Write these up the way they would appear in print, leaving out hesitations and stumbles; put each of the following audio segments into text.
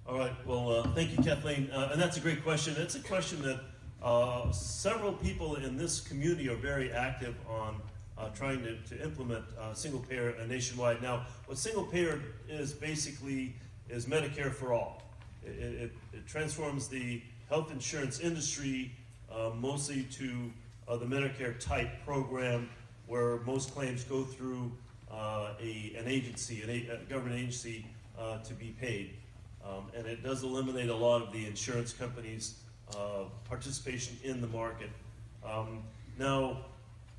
All right. Well, thank you, Kathleen. And that's a great question. It's a question that several people in this community are very active on trying to implement single payer nationwide. Now, what single payer is basically is Medicare for all. It transforms the health insurance industry mostly to the Medicare type program where most claims go through an agency, a government agency to be paid. And it does eliminate a lot of the insurance companies' participation in the market. Now,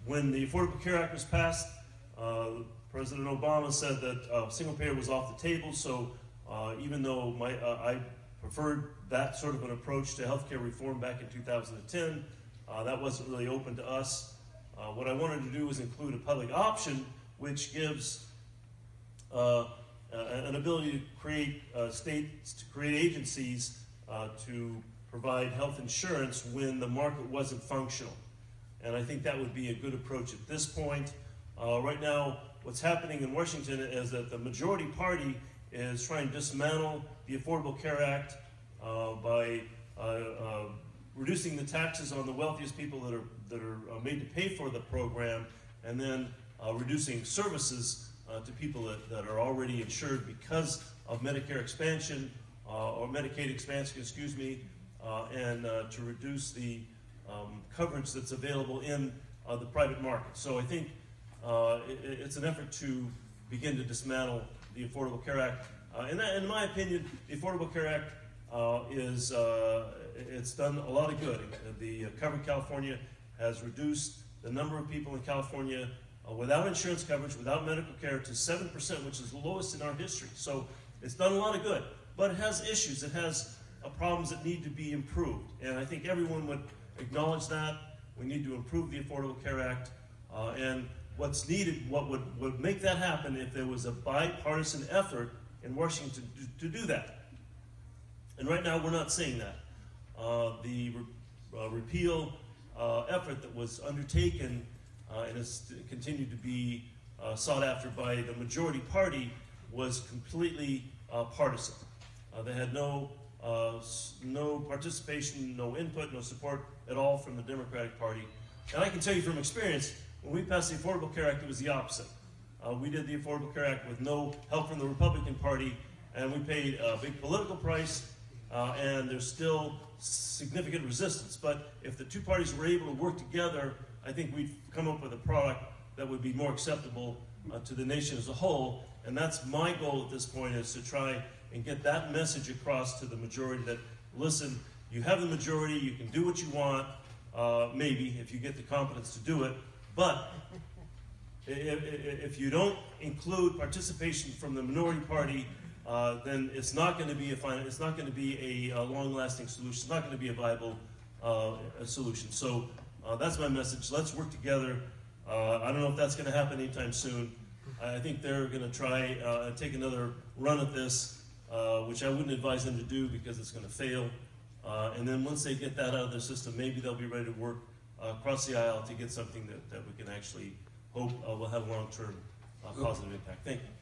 when the Affordable Care Act was passed, President Obama said that single payer was off the table, so even though I preferred that sort of an approach to healthcare reform back in 2010, that wasn't really open to us. What I wanted to do was include a public option which gives an ability to create states, to create agencies to provide health insurance when the market wasn't functional. And I think that would be a good approach at this point. Right now, what's happening in Washington is that the majority party is trying to dismantle the Affordable Care Act by reducing the taxes on the wealthiest people that are made to pay for the program, and then reducing services to people that are already insured because of Medicare expansion, or Medicaid expansion, excuse me, and to reduce the coverage that's available in the private market. So I think it's an effort to begin to dismantle the Affordable Care Act. In my opinion, the Affordable Care Act it's done a lot of good. The Covered California has reduced the number of people in California without insurance coverage, without medical care, to 7%, which is the lowest in our history. So it's done a lot of good, but it has issues. It has problems that need to be improved, and I think everyone would acknowledge that. We need to improve the Affordable Care Act, and what's needed, what would make that happen if there was a bipartisan effort in Washington to do that. And right now we're not seeing that. The repeal effort that was undertaken and has continued to be sought after by the majority party was completely partisan. They had no participation, no input, no support at all from the Democratic Party. And I can tell you from experience, when we passed the Affordable Care Act, it was the opposite. We did the Affordable Care Act with no help from the Republican Party, and we paid a big political price, and there's still significant resistance. But if the two parties were able to work together, I think we'd come up with a product that would be more acceptable to the nation as a whole. And that's my goal at this point, is to try and get that message across to the majority that, listen, you have the majority, you can do what you want, maybe, if you get the competence to do it, but if you don't include participation from the minority party, then it's not going to be a long-lasting solution. It's not going to be a viable solution. So that's my message. Let's work together. I don't know if that's going to happen anytime soon. I think they're going to try and take another run at this, which I wouldn't advise them to do because it's going to fail. And then once they get that out of their system, maybe they'll be ready to work across the aisle to get something that we can actually hope will have long-term positive impact. Thank you.